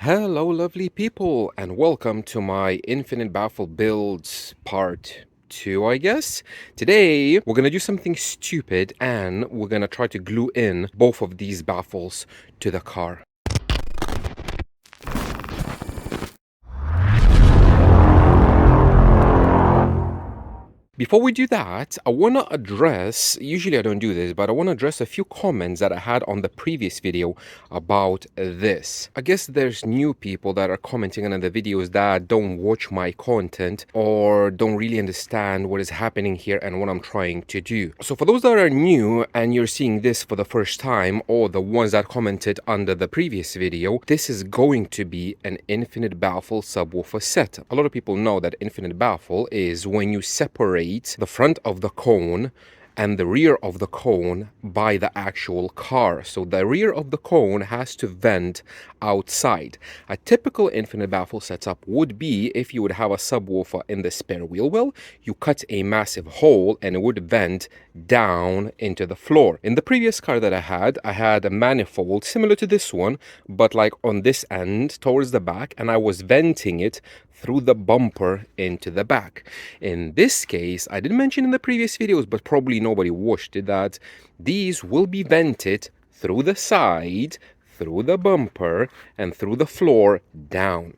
Hello, lovely people, and welcome to my Infinite Baffle builds part 2, I guess. Today, we're gonna do something stupid and we're gonna try to glue in both of these baffles to the car. Before we do that, I want to address, usually I don't do this, but I want to address a few comments that I had on the previous video about this. I guess there's new people that are commenting on the videos that don't watch my content or don't really understand what is happening here and what I'm trying to do. So for those that are new and you're seeing this for the first time, or the ones that commented under the previous video, this is going to be an infinite baffle subwoofer setup. A lot of people know that infinite baffle is when you separate the front of the cone and the rear of the cone by the actual car. So the rear of the cone has to vent outside. A typical infinite baffle setup would be if you would have a subwoofer in the spare wheel well, you cut a massive hole and it would vent down into the floor. In the previous car that I had a manifold similar to this one, but like on this end towards the back, and I was venting it through the bumper into the back. In this case, I didn't mention in the previous videos, but probably nobody watched it, that these will be vented through the side, through the bumper, and through the floor down.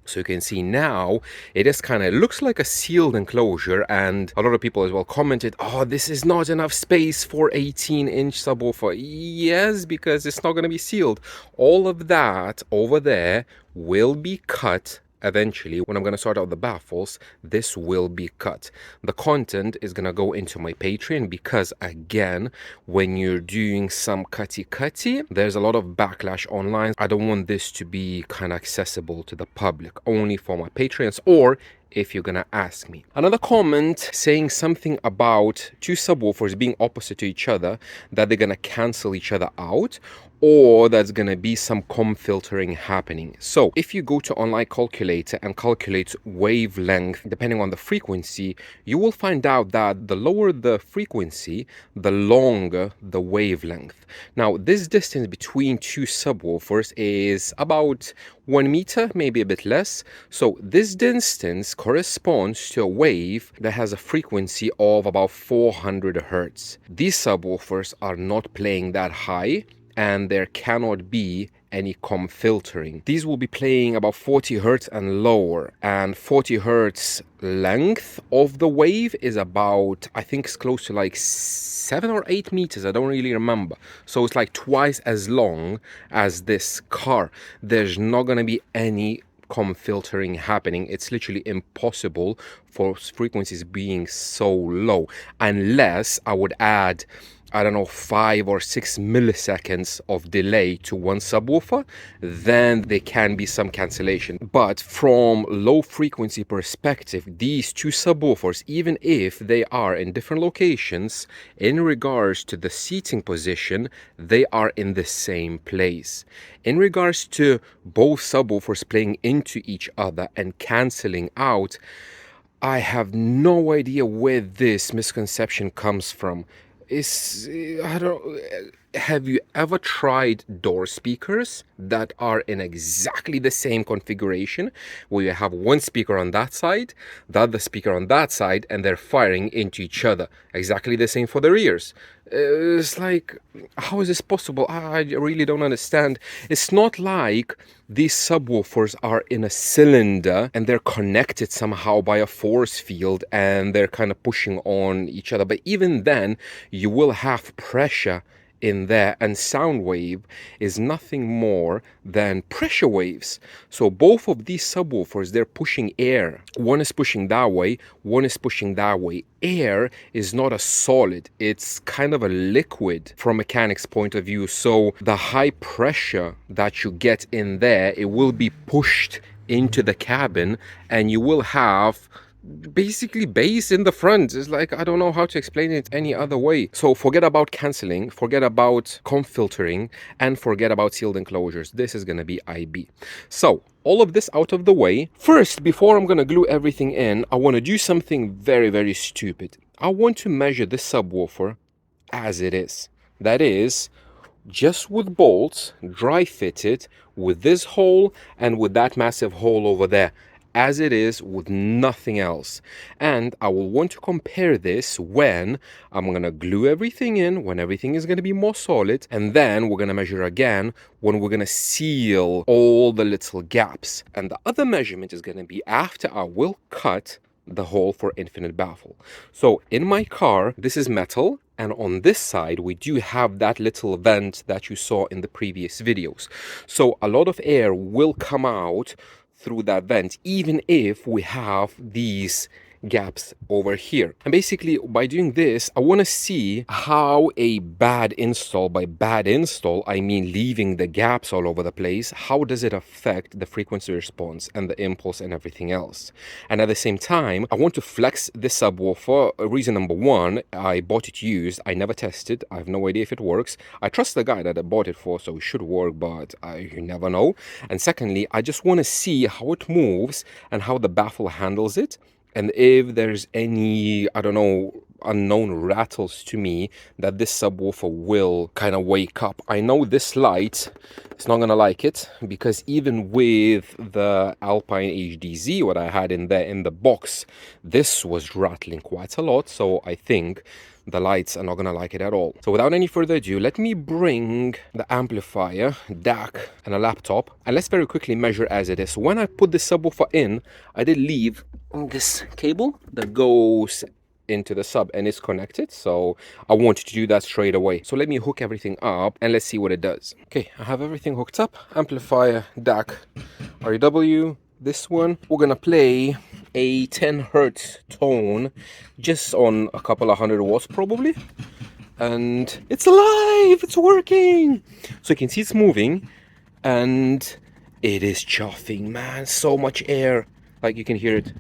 So you can see now it is kind of looks like a sealed enclosure, and a lot of people as well commented, oh, this is not enough space for 18-inch subwoofer. Yes, because it's not going to be sealed. All of that over there will be cut. Eventually, when I'm going to sort out the baffles, this will be cut. The content is going to go into my Patreon because, again, when you're doing some cutty, there's a lot of backlash online. I don't want this to be kind of accessible to the public, only for my Patreons, or if you're gonna ask me. Another comment saying something about two subwoofers being opposite to each other, that they're gonna cancel each other out, or that's gonna be some com filtering happening. So if you go to online calculator and calculate wavelength depending on the frequency, you will find out that the lower the frequency, the longer the wavelength. Now this distance between two subwoofers is about 1 meter, maybe a bit less. So this distance corresponds to a wave that has a frequency of about 400 hertz. These subwoofers are not playing that high, and there cannot be any com filtering. These will be playing about 40 hertz and lower, and 40 hertz length of the wave is about, I think it's close to like 7 or 8 meters, I don't really remember. So it's like twice as long as this car. There's not going to be any com filtering happening. It's literally impossible for frequencies being so low, unless I would add, I don't know, 5 or 6 milliseconds of delay to one subwoofer, then there can be some cancellation. But from low frequency perspective, these two subwoofers, even if they are in different locations, in regards to the seating position, they are in the same place. In regards to both subwoofers playing into each other and cancelling out, I have no idea where this misconception comes from. I don't, have you ever tried door speakers that are in exactly the same configuration, where you have one speaker on that side, the other speaker on that side, and they're firing into each other? Exactly the same for the rears. It's like, how is this possible? I really don't understand. It's not like these subwoofers are in a cylinder and they're connected somehow by a force field and they're kind of pushing on each other. But even then, you will have pressure in there, and sound wave is nothing more than pressure waves. So both of these subwoofers, they're pushing air. One is pushing that way, one is pushing that way. Air is not a solid, it's kind of a liquid from mechanics point of view. So the high pressure that you get in there, it will be pushed into the cabin, and you will have basically bass in the front. It's like, I don't know how to explain it any other way. So forget about cancelling, forget about com filtering, and forget about sealed enclosures. This is going to be IB. So all of this out of the way, first, before I'm going to glue everything in, I want to do something very, very stupid. I want to measure the subwoofer as it is. That is, just with bolts, dry fitted, with this hole and with that massive hole over there, as it is with nothing else. And I will want to compare this when I'm gonna glue everything in, when everything is gonna be more solid, and then we're gonna measure again when we're gonna seal all the little gaps. And the other measurement is gonna be after I will cut the hole for infinite baffle. So in my car, this is metal, and on this side we do have that little vent that you saw in the previous videos. So a lot of air will come out through that vent, even if we have these gaps over here. And basically by doing this, I want to see how a bad install, by bad install I mean leaving the gaps all over the place, how does it affect the frequency response and the impulse and everything else. And at the same time, I want to flex this subwoofer. Reason number one, I bought it used, I never tested, I have no idea if it works. I trust the guy that I bought it for, so it should work, but you never know. And secondly, I just want to see how it moves and how the baffle handles it, and if there's any, I don't know, unknown rattles to me that this subwoofer will kind of wake up. I know this light is not gonna like it, because even with the Alpine HDZ, what I had in there in the box, this was rattling quite a lot. So I think the lights are not gonna like it at all. So without any further ado, let me bring the amplifier, DAC, and a laptop, and let's very quickly measure as it is. When I put the subwoofer in, I did leave this cable that goes into the sub and it's connected, so I wanted to do that straight away. So let me hook everything up and let's see what it does. Okay, I have everything hooked up. Amplifier, DAC, REW, this one. We're gonna play a 10 hertz tone just on a couple of 100 watts probably, and it's alive, it's working. So you can see it's moving and it is chuffing, man. So much air, like you can hear it.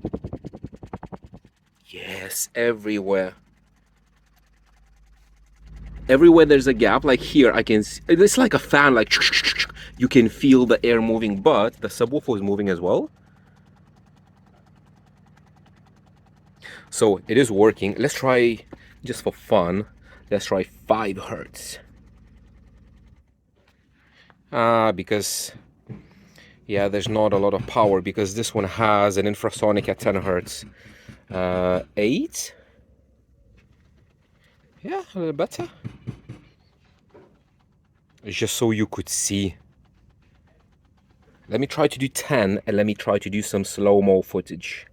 Yes, everywhere. Everywhere there's a gap, like here, I can see, it's like a fan, like you can feel the air moving, but the subwoofer is moving as well. So it is working. Let's try, just for fun, let's try 5 hertz. Because, yeah, there's not a lot of power, because this one has an infrasonic at 10 hertz. 8? Yeah, a little better. It's just so you could see. Let me try to do 10 and let me try to do some slow-mo footage.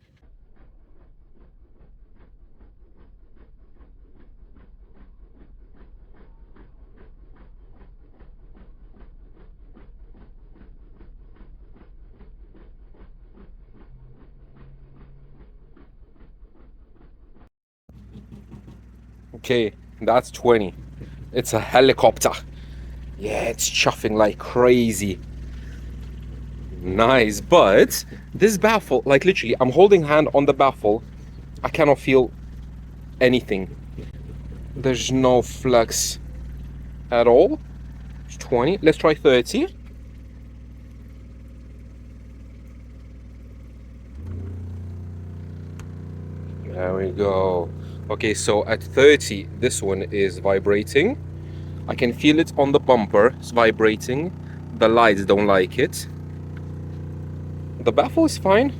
Okay, that's 20. It's a helicopter. Yeah, it's chuffing like crazy. Nice, but this baffle, like literally, I'm holding hand on the baffle. I cannot feel anything. There's no flex at all. It's 20. Let's try 30. There we go. Okay, so at 30, this one is vibrating. I can feel it on the bumper. It's vibrating. The lights don't like it. The baffle is fine.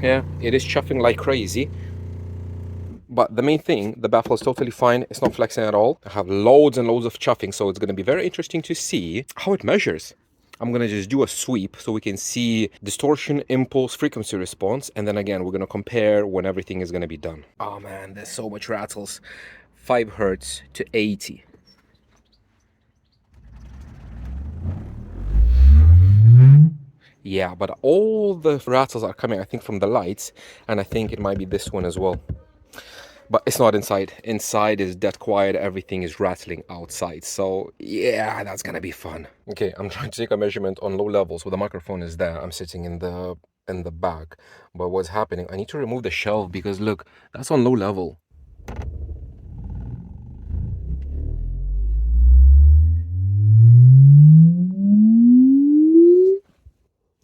Yeah, it is chuffing like crazy. But the main thing, the baffle is totally fine. It's not flexing at all. I have loads and loads of chuffing, so it's going to be very interesting to see how it measures. I'm going to just do a sweep so we can see distortion, impulse, frequency response, and then again, we're going to compare when everything is going to be done. Oh man, there's so much rattles. 5 hertz to 80. Yeah, but all the rattles are coming, I think, from the lights, and I think it might be this one as well. But it's not inside. Inside is dead quiet. Everything is rattling outside. So yeah, that's gonna be fun. Okay, I'm trying to take a measurement on low levels. So the microphone is there. I'm sitting in the back. But what's happening? I need to remove the shelf because look, that's on low level.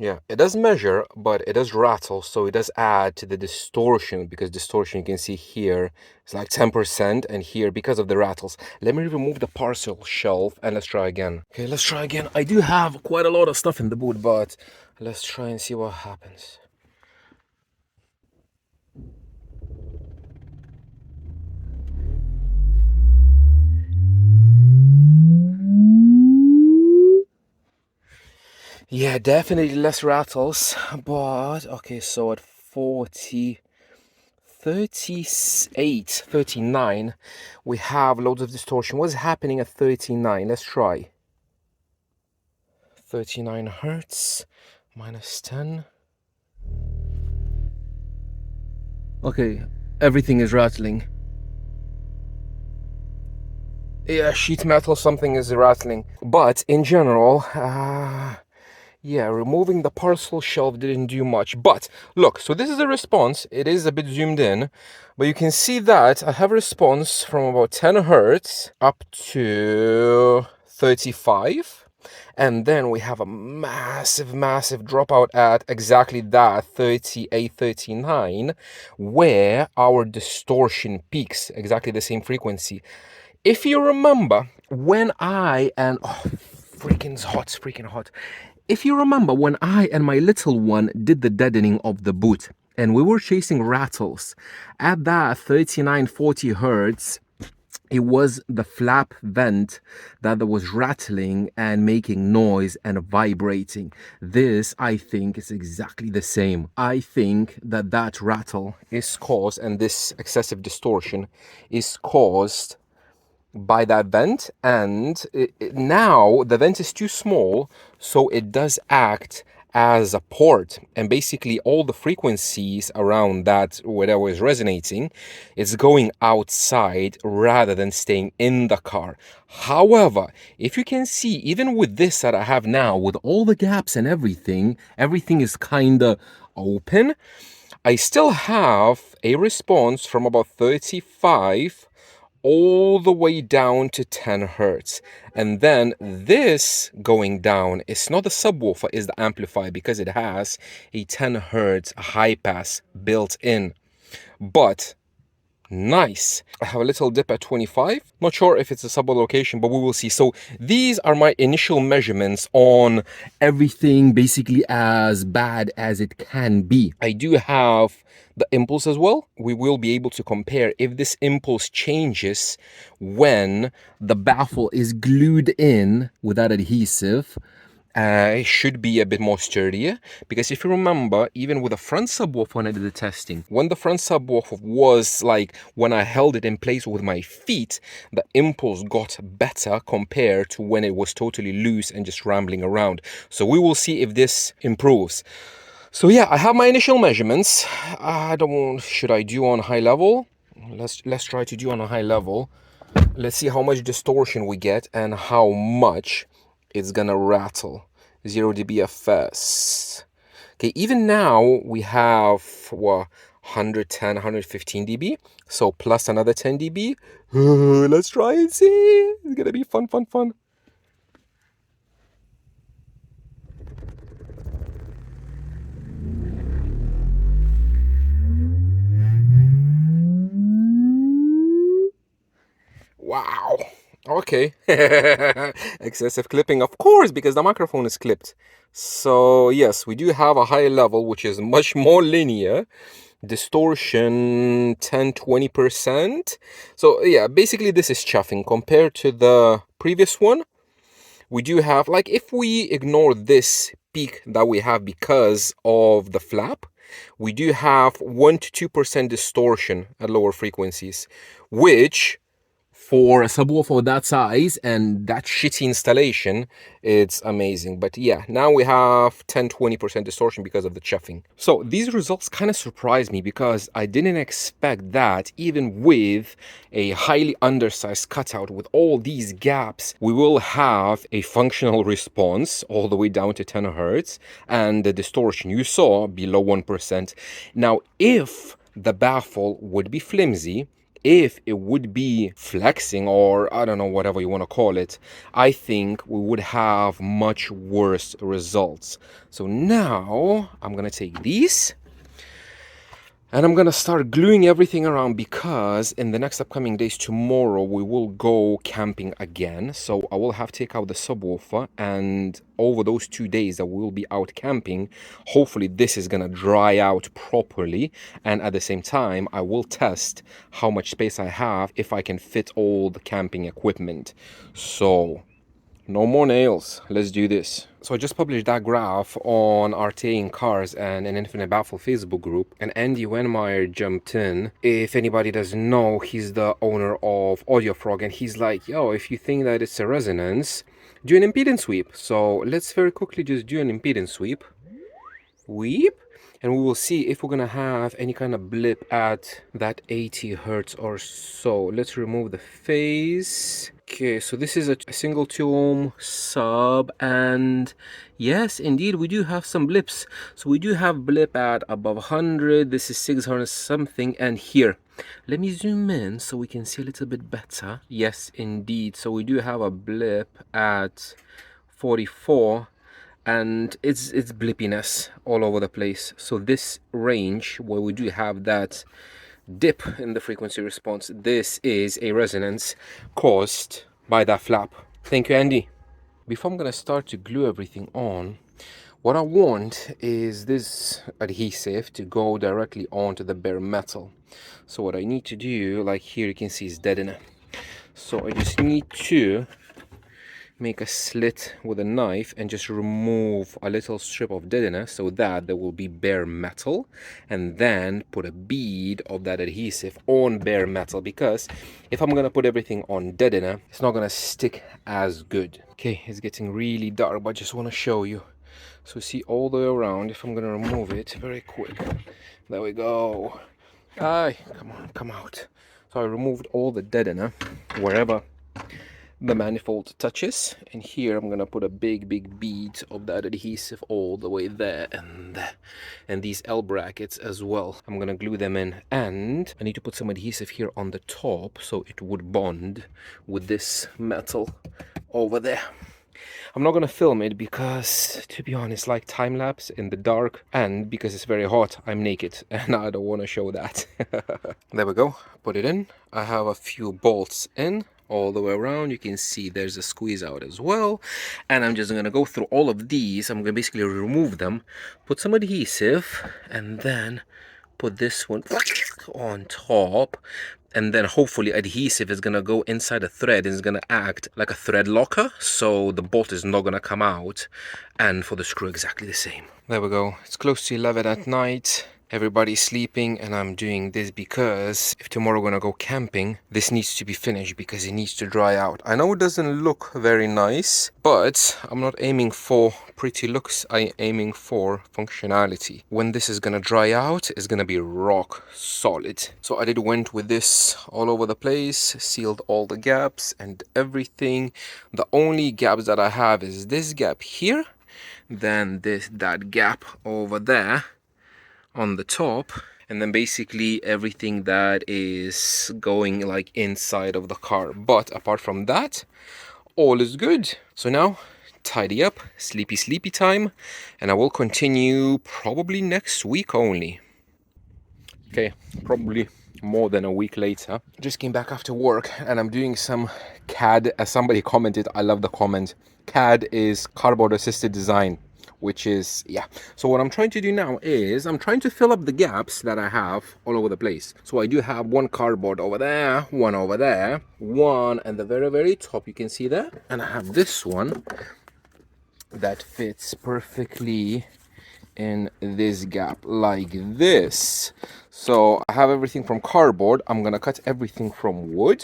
Yeah, it does measure, but it does rattle, so it does add to the distortion, because distortion you can see here is like 10%, and here because of the rattles. Let me remove the parcel shelf and let's try again. Okay, let's try again. I do have quite a lot of stuff in the boot, but let's try and see what happens. Yeah, definitely less rattles, but okay, so at 40, 38, 39, we have loads of distortion. What's happening at 39? Let's try. 39 hertz minus 10. Okay, everything is rattling. Yeah, sheet metal, something is rattling. But in general, yeah, removing the parcel shelf didn't do much. But look, so this is a response. It is a bit zoomed in, but you can see that I have a response from about 10 hertz up to 35. And then we have a massive, massive dropout at exactly that 38, 39, where our distortion peaks, exactly the same frequency. If you remember, when I and freaking hot, freaking hot. If you remember when I and my little one did the deadening of the boot and we were chasing rattles at that 39, 40 hertz, it was the flap vent that was rattling and making noise and vibrating. This, I think, is exactly the same. I think that that rattle is caused, and this excessive distortion is caused by that vent, and now the vent is too small, so it does act as a port, and basically all the frequencies around that whatever is resonating, it's going outside rather than staying in the car. However, if you can see, even with this that I have now, with all the gaps and everything is kind of open. I still have a response from about 35 all the way down to 10 hertz. And then this going down is not the subwoofer, is the amplifier, because it has a 10 hertz high pass built in. But nice. I have a little dip at 25. Not sure if it's a sub location, but we will see. So these are my initial measurements on everything basically as bad as it can be. I do have the impulse as well. We will be able to compare if this impulse changes when the baffle is glued in with that adhesive. It should be a bit more sturdier, because if you remember, even with the front subwoofer when I did the testing, when the front subwoofer was like, when I held it in place with my feet, the impulse got better compared to when it was totally loose and just rambling around. So we will see if this improves. So yeah, I have my initial measurements. Should I do on high level? Let's try to do on a high level. Let's see how much distortion we get and how much it's gonna rattle. 0 dBFS. Okay, even now we have what, 110, 115 dB. So plus another 10 dB. Let's try and see. It's gonna be fun, fun, fun. Wow. Okay. Excessive clipping, of course, because the microphone is clipped. So yes, we do have a higher level, which is much more linear. Distortion 10-20%. So yeah, basically this is chuffing compared to the previous one. We do have, like, if we ignore this peak that we have because of the flap, we do have 1-2% distortion at lower frequencies, which for a subwoofer that size and that shitty installation, it's amazing. But yeah, now we have 10-20% distortion because of the chuffing. So these results kind of surprised me, because I didn't expect that even with a highly undersized cutout with all these gaps, we will have a functional response all the way down to 10 hertz and the distortion you saw below 1%. Now, if the baffle would be flimsy, if it would be flexing, or I don't know, whatever you want to call it, I think we would have much worse results. So now I'm gonna take these and I'm gonna start gluing everything around, because in the next upcoming days, tomorrow we will go camping again. So I will have to take out the subwoofer, and over those 2 days that we will be out camping, hopefully this is gonna dry out properly. And at the same time, I will test how much space I have, if I can fit all the camping equipment. So no more nails, let's do this. So I just published that graph on RTA in Cars and an Infinite Baffle Facebook group, and Andy Wenmeyer jumped in. If anybody doesn't know, he's the owner of Audio Frog, and he's like, yo, if you think that it's a resonance, do an impedance sweep. So let's very quickly just do an impedance sweep. And we will see if we're gonna have any kind of blip at that 80 hertz or so. Let's remove the phase. Okay, so this is a single 2 ohm sub, and yes, indeed, we do have some blips. So we do have blip at above 100. This is 600 something, and here, let me zoom in so we can see a little bit better. Yes, indeed. So we do have a blip at 44. And it's blippiness all over the place. So this range where we do have that dip in the frequency response, this is a resonance caused by that flap. Thank you, Andy. Before I'm gonna start to glue everything on, what I want is this adhesive to go directly onto the bare metal. So what I need to do, like here you can see, is deadener. So I just need to make a slit with a knife and just remove a little strip of deadener so that there will be bare metal, and then put a bead of that adhesive on bare metal, because if I'm gonna put everything on deadener, it's not gonna stick as good. Okay, it's getting really dark, but I just want to show you. So see all the way around. If I'm gonna remove it very quick, there we go. Aye, come on, come out. So I removed all the deadener wherever the manifold touches, and here I'm gonna put a big bead of that adhesive all the way there, and these L brackets as well. I'm gonna glue them in, and I need to put some adhesive here on the top so it would bond with this metal over there. I'm not gonna film it because, to be honest, like time lapse in the dark, and because it's very hot, I'm naked and I don't want to show that. There we go, put it in. I have a few bolts in all the way around. You can see there's a squeeze out as well, and I'm just gonna go through all of these. I'm gonna basically remove them, put some adhesive, and then put this one on top, and then hopefully adhesive is gonna go inside a thread and is gonna act like a thread locker, so the bolt is not gonna come out, and for the screw exactly the same. There we go. It's close to 11 at night. Everybody's sleeping, and I'm doing this because if tomorrow we're gonna go camping, this needs to be finished because it needs to dry out. I know it doesn't look very nice, but I'm not aiming for pretty looks, I'm aiming for functionality. When this is gonna dry out, it's gonna be rock solid. So I went with this all over the place, sealed all the gaps and everything. The only gaps that I have is this gap here, then that gap over there on the top, and then basically everything that is going like inside of the car. But apart from that, all is good. So now tidy up, sleepy time, and I will continue probably next week only. Okay, probably more than a week later. Just came back after work and I'm doing some CAD. As somebody commented, I love the comment, CAD is cardboard assisted design, which is, yeah. So what I'm trying to do now is I'm trying to fill up the gaps that I have all over the place. So I do have one cardboard over there, one over there, one at the very top, you can see that, and I have this one that fits perfectly in this gap like this. So I have everything from cardboard. I'm gonna cut everything from wood,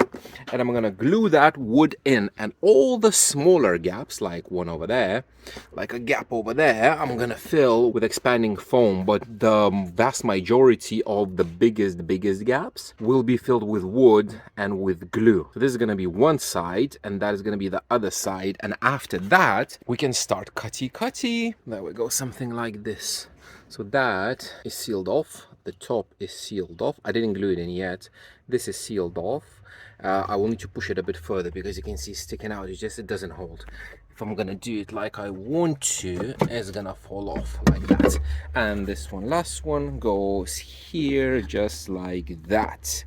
and I'm gonna glue that wood in, and all the smaller gaps, like one over there, like a gap over there, I'm gonna fill with expanding foam. But the vast majority of the biggest gaps will be filled with wood and with glue. So this is gonna be one side, and that is gonna be the other side, and after that we can start cutty. There we go, something like this. So that is sealed off. the top is sealed off. I didn't glue it in yet. This is sealed off. I will need to push it a bit further because you can see it's sticking out. It doesn't hold. If I'm gonna do it like I want to, it's gonna fall off like that. And this last one goes here just like that.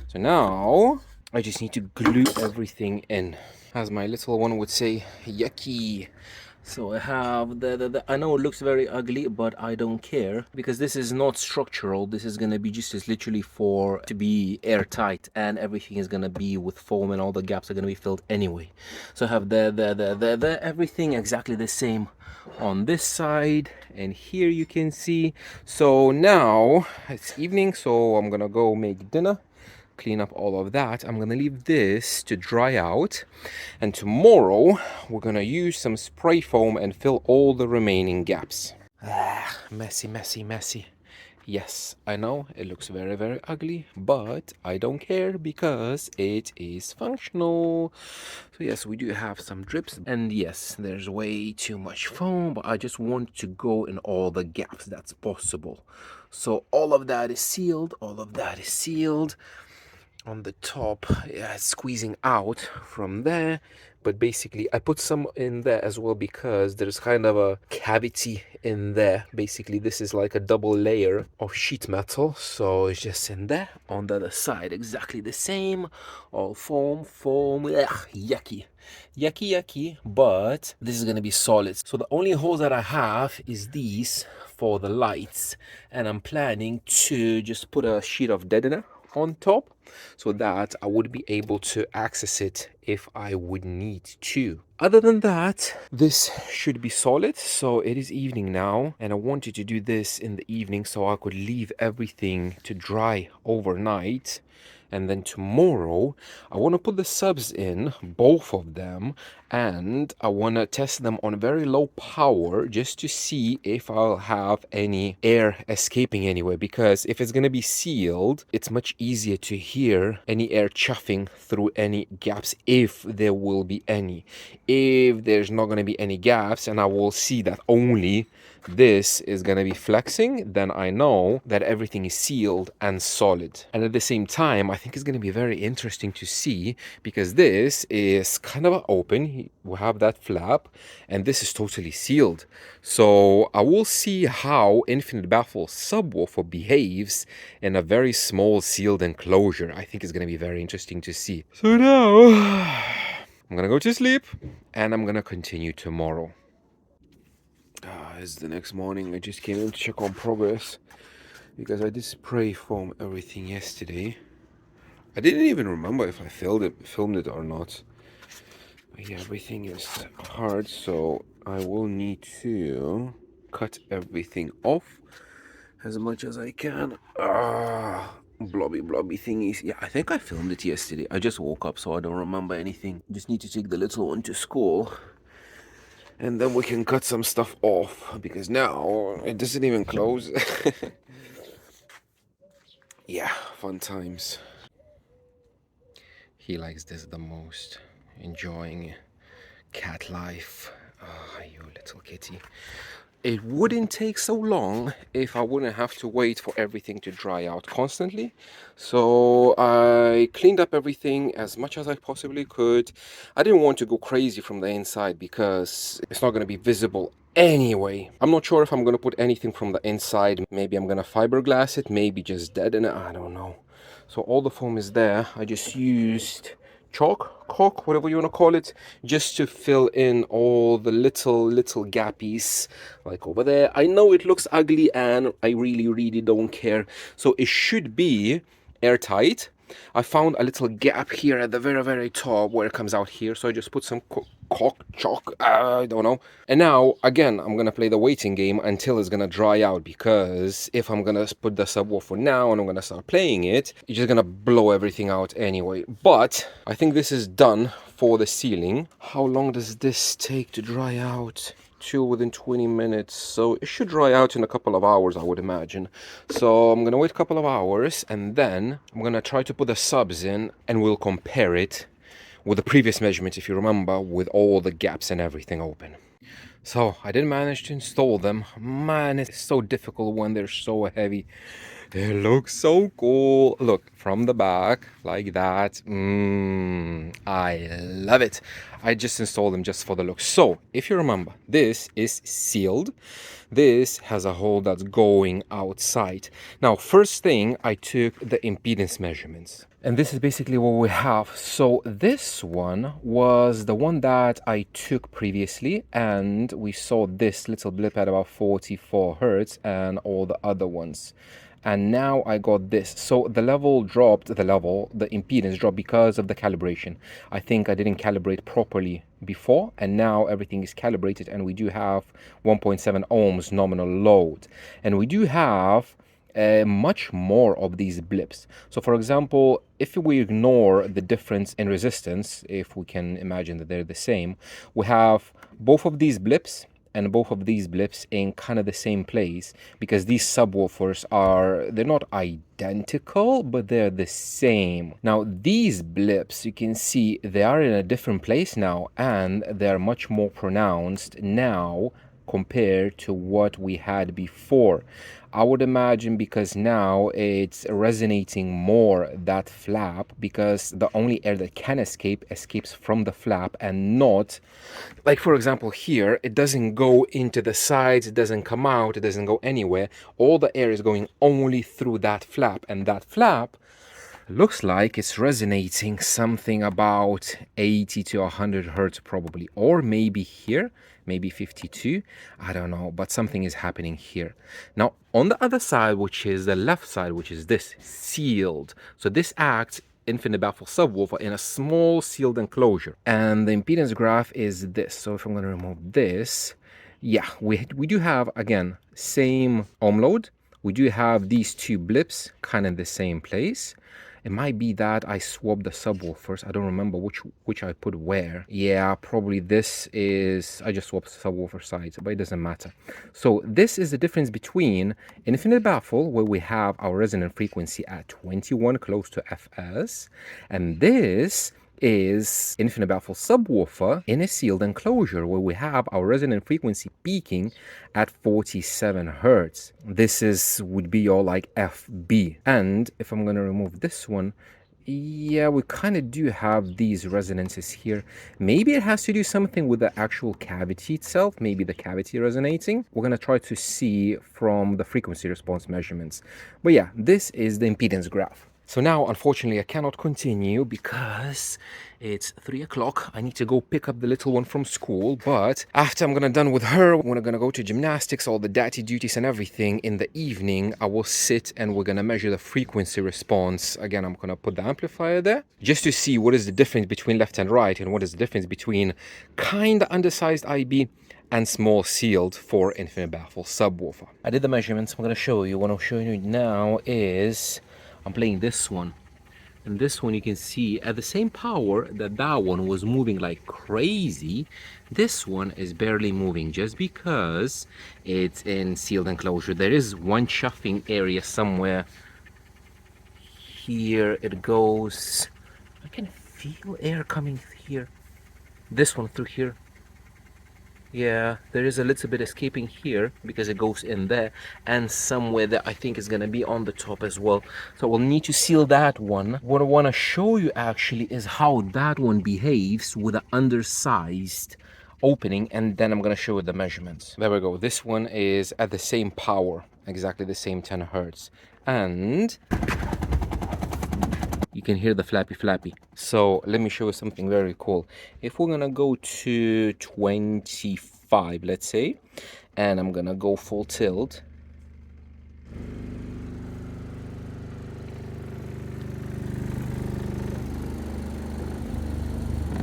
So now I just need to glue everything in. As my little one would say, yucky. So I have I know it looks very ugly, but I don't care because this is not structural. This is gonna be just as literally to be airtight, and everything is gonna be with foam, and all the gaps are gonna be filled anyway. So I have everything exactly the same on this side, and here you can see. So now it's evening, so I'm gonna go make dinner, clean up all of that. I'm gonna leave this to dry out, and tomorrow we're gonna use some spray foam and fill all the remaining gaps. Messy, messy, messy. Yes, I know it looks very, very ugly, but I don't care because it is functional. So yes, we do have some drips, and yes, there's way too much foam, but I just want to go in all the gaps that's possible. So all of that is sealed, all of that is sealed. On the top, yeah, it's squeezing out from there, but basically I put some in there as well because there's kind of a cavity in there. Basically this is like a double layer of sheet metal, so it's just in there. On the other side exactly the same, all foam. Ugh, yucky, yucky, but this is gonna be solid. So the only holes that I have is these for the lights, and I'm planning to just put a sheet of deadener on top so that I would be able to access it if I would need to. Other than that, this should be solid. So it is evening now, and I wanted to do this in the evening so I could leave everything to dry overnight. And then tomorrow, I want to put the subs in, both of them, and I want to test them on very low power just to see if I'll have any air escaping anywhere. Because if it's going to be sealed, it's much easier to hear any air chuffing through any gaps, if there will be any. If there's not going to be any gaps, and I will see that only this is going to be flexing, then I know that everything is sealed and solid. And at the same time, I think it's going to be very interesting to see, because this is kind of open. We have that flap, and this is totally sealed. So I will see how Infinite Baffle Subwoofer behaves in a very small sealed enclosure. I think it's going to be very interesting to see. So now I'm going to go to sleep, and I'm going to continue tomorrow. It's the next morning. I just came in to check on progress because I did spray foam everything yesterday. I didn't even remember if I filmed it or not. But yeah, everything is hard, so I will need to cut everything off as much as I can. Blobby thingies. Yeah, I think I filmed it yesterday. I just woke up, so I don't remember anything. Just need to take the little one to school, and then we can cut some stuff off, because now it doesn't even close. Yeah, fun times. He likes this the most. Enjoying cat life. Ah, you little kitty. It wouldn't take so long if I wouldn't have to wait for everything to dry out constantly. So I cleaned up everything as much as I possibly could. I didn't want to go crazy from the inside because it's not going to be visible anyway. I'm not sure if I'm going to put anything from the inside. Maybe I'm going to fiberglass it, maybe just deaden it, I don't know. So all the foam is there. I just used caulk, whatever you want to call it, just to fill in all the little gappies, like over there. I know it looks ugly, and I really don't care. So it should be airtight. I found a little gap here at the very top where it comes out here, so I just put some chalk, I don't know. And now again, I'm gonna play the waiting game until it's gonna dry out, because if I'm gonna put the subwoofer now and I'm gonna start playing it, it's just gonna blow everything out anyway. But I think this is done for the ceiling. How long does this take to dry out? Within 20 minutes, so it should dry out in a couple of hours, I would imagine. So I'm gonna wait a couple of hours, and then I'm gonna try to put the subs in, and we'll compare it with the previous measurement, if you remember, with all the gaps and everything open. So I did manage to install them. Man, it's so difficult when they're so heavy It looks so cool. Look, from the back, like that. I love it. I just installed them just for the look. So, if you remember, this is sealed. This has a hole that's going outside. Now, first thing, I took the impedance measurements. And this is basically what we have. So this one was the one that I took previously, and we saw this little blip at about 44 hertz and all the other ones. And now I got this. So the level dropped, the impedance dropped because of the calibration. I think I didn't calibrate properly before, and now everything is calibrated, and we do have 1.7 ohms nominal load. And we do have much more of these blips. So for example, if we ignore the difference in resistance, if we can imagine that they're the same, we have both of these blips and both of these blips in kind of the same place, because these subwoofers they're not identical, but they're the same. Now these blips, you can see they are in a different place now, and they're much more pronounced now compared to what we had before. I would imagine because now it's resonating more, that flap, because the only air that can escapes from the flap, and not, like for example here, it doesn't go into the sides, it doesn't come out, it doesn't go anywhere. All the air is going only through that flap, and that flap looks like it's resonating something about 80 to 100 hertz probably, or maybe here, maybe 52, I don't know, but something is happening here. Now on the other side, which is the left side, which is this sealed, so this acts infinite baffle subwoofer in a small sealed enclosure, and the impedance graph is this. So if I'm going to remove this, yeah, we do have, again, same ohm load. We do have these two blips kind of in the same place. It might be that I swapped the subwoofers. I don't remember which I put where. Yeah, probably this is, I just swapped subwoofer sides, but it doesn't matter. So this is the difference between infinite baffle, where we have our resonant frequency at 21, close to Fs, and this is infinite baffle subwoofer in a sealed enclosure, where we have our resonant frequency peaking at 47 hertz. This would be your like FB. And if I'm going to remove this one, yeah, we kind of do have these resonances here. Maybe it has to do something with the actual cavity itself, maybe the cavity resonating. We're going to try to see from the frequency response measurements. But yeah, this is the impedance graph. So now, unfortunately, I cannot continue because it's 3 o'clock. I need to go pick up the little one from school. But after I'm done with her, we're gonna go to gymnastics, all the daddy duties and everything. In the evening, I will sit and we're gonna measure the frequency response. Again, I'm gonna put the amplifier there just to see what is the difference between left and right, and what is the difference between kind of undersized IB and small sealed for infinite baffle subwoofer. I did the measurements. I'm gonna show you. What I'm showing you now is I'm playing this one, and this one you can see at the same power that one was moving like crazy. This one is barely moving just because it's in sealed enclosure. There is one chuffing area somewhere here. It goes, I can feel air coming here. This one through here. Yeah, there is a little bit escaping here because it goes in there, and somewhere that I think is going to be on the top as well. So we'll need to seal that one. What I want to show you actually is how that one behaves with an undersized opening, and then I'm going to show you the measurements. There we go. This one is at the same power, exactly the same 10 hertz. And you can hear the flappy. So let me show you something very cool. If we're gonna go to 25, let's say, and I'm gonna go full tilt,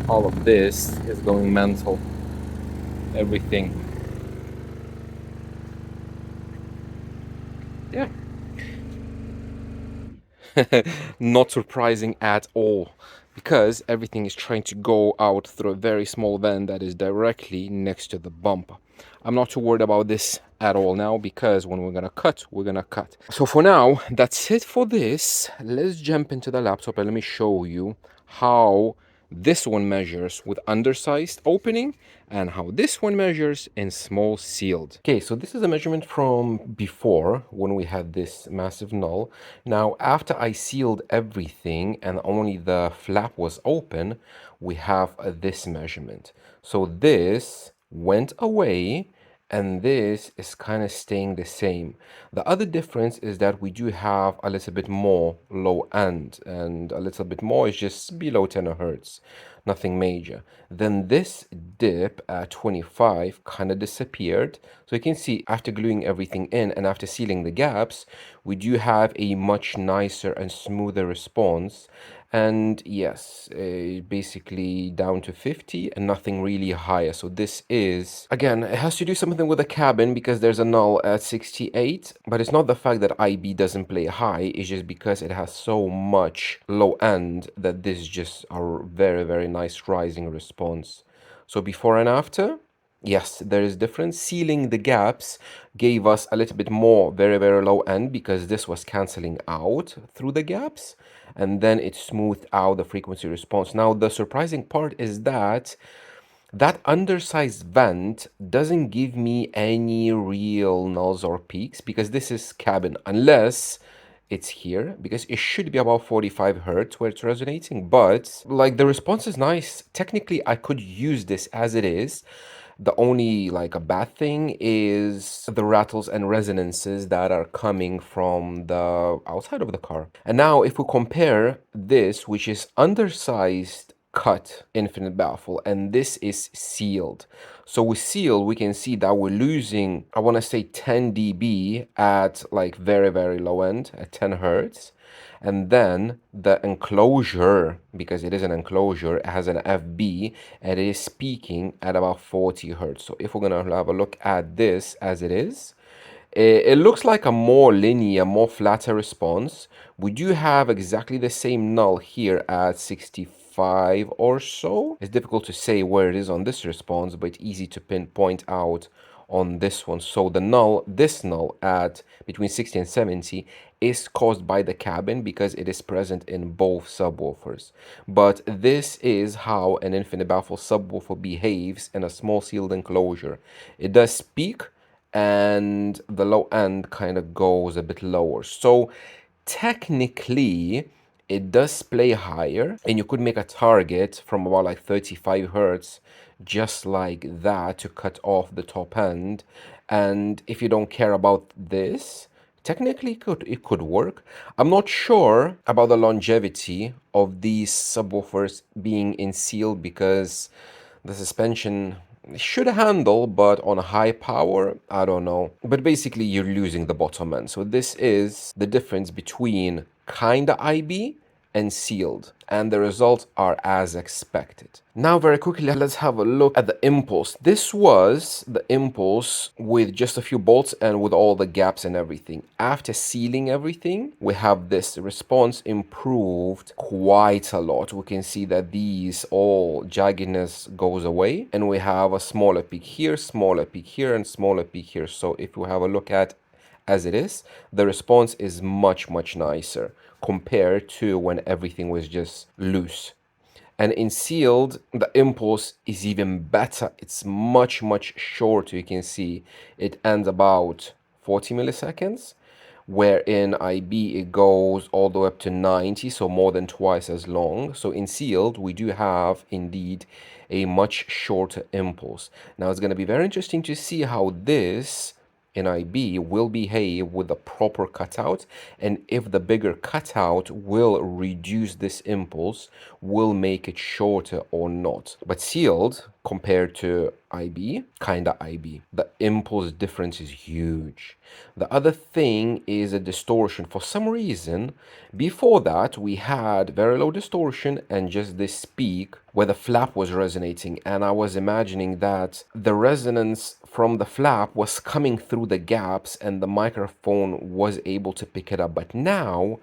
all of this is going mental. Everything. Yeah. Not surprising at all, because everything is trying to go out through a very small vent that is directly next to the bumper. I'm not too worried about this at all now, because when we're gonna cut, we're gonna cut. So for now, that's it for this. Let's jump into the laptop and let me show you how this one measures with undersized opening and how this one measures in small sealed. Okay, so this is a measurement from before when we had this massive null. Now, after I sealed everything and only the flap was open, we have this measurement. So this went away and this is kind of staying the same. The other difference is that we do have a little bit more low end, and a little bit more is just below 10 hertz, nothing major. Then this dip at 25 kind of disappeared. So you can see after gluing everything in and after sealing the gaps, we do have a much nicer and smoother response. And yes, basically down to 50 and nothing really higher. So this is, again, it has to do something with the cabin because there's a null at 68, but it's not the fact that IB doesn't play high, it's just because it has so much low end that this is just a very, very nice rising response. So before and after, yes, there is difference. Sealing the gaps gave us a little bit more very, very low end because this was canceling out through the gaps, and then it smoothed out the frequency response. Now, the surprising part is that that undersized vent doesn't give me any real nulls or peaks because this is cabin, unless it's here, because it should be about 45 hertz where it's resonating, but like the response is nice. Technically, I could use this as it is. The only like a bad thing is the rattles and resonances that are coming from the outside of the car. And now if we compare this, which is undersized cut infinite baffle, and this is sealed. So with seal, we can see that we're losing, I want to say 10 dB at like very, very low end at 10 hertz. And then the enclosure, because it is an enclosure, it has an FB and it is speaking at about 40 hertz. So if we're going to have a look at this as it is, it looks like a more linear, more flatter response. We do have exactly the same null here at 65 or so. It's difficult to say where it is on this response, but easy to pinpoint out on this one. So the null, this null at between 60 and 70 is caused by the cabin because it is present in both subwoofers. But this is how an infinite baffle subwoofer behaves in a small sealed enclosure. It does speak, and the low end kind of goes a bit lower. So technically, it does play higher, and you could make a target from about like 35 hertz just like that to cut off the top end. And if you don't care about this, technically it could work. I'm not sure about the longevity of these subwoofers being in seal because the suspension should handle, but on high power, I don't know. But basically, you're losing the bottom end. So this is the difference between kinda IB and sealed, and the results are as expected. Now, very quickly, let's have a look at the impulse. This was the impulse with just a few bolts and with all the gaps and everything. After sealing everything, we have this response improved quite a lot. We can see that these all jaggedness goes away, and we have a smaller peak here, and smaller peak here. So if we have a look at as it is, the response is much, much nicer compared to when everything was just loose. And in sealed, the impulse is even better. It's much, much shorter. You can see it ends about 40 milliseconds, where in IB it goes all the way up to 90, so more than twice as long. So in sealed, we do have indeed a much shorter impulse. Now it's going to be very interesting to see how this NIB will behave with the proper cutout, and if the bigger cutout will reduce this impulse, will make it shorter or not. But sealed compared to IB, kinda IB, the impulse difference is huge. The other thing is a distortion. For some reason, before that, we had very low distortion and just this peak where the flap was resonating. And I was imagining that the resonance from the flap was coming through the gaps and the microphone was able to pick it up. But now,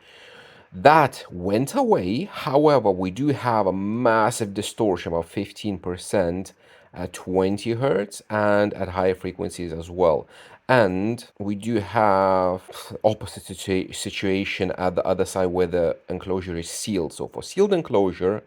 that went away. However, we do have a massive distortion, about 15% at 20 hertz and at higher frequencies as well. And we do have opposite situation at the other side where the enclosure is sealed. So for sealed enclosure,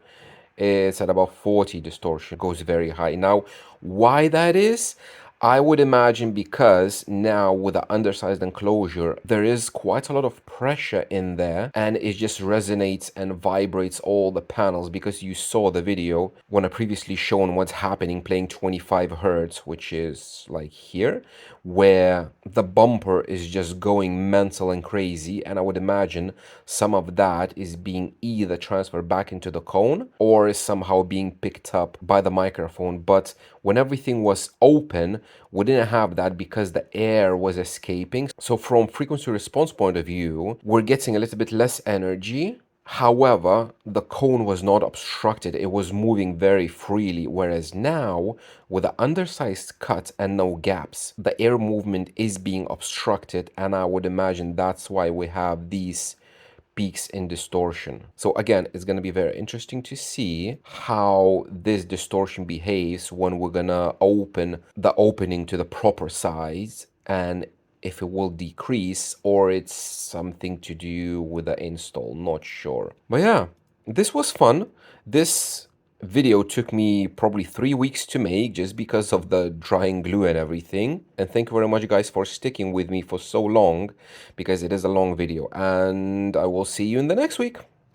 it's at about 40 distortion. It goes very high. Now, why that is? I would imagine because now with the undersized enclosure, there is quite a lot of pressure in there and it just resonates and vibrates all the panels, because you saw the video when I previously shown what's happening playing 25 hertz, which is like here, where the bumper is just going mental and crazy. And I would imagine some of that is being either transferred back into the cone or is somehow being picked up by the microphone. But when everything was open, we didn't have that because the air was escaping. So from frequency response point of view, we're getting a little bit less energy. However, the cone was not obstructed. It was moving very freely. Whereas now, with the undersized cut and no gaps, the air movement is being obstructed. And I would imagine that's why we have these peaks in distortion. So again, it's going to be very interesting to see how this distortion behaves when we're going to open the opening to the proper size, and if it will decrease or it's something to do with the install, not sure. But yeah, this was fun. This video took me probably 3 weeks to make just because of the drying glue and everything. And thank you very much, guys, for sticking with me for so long, because it is a long video. And I will see you in the next week.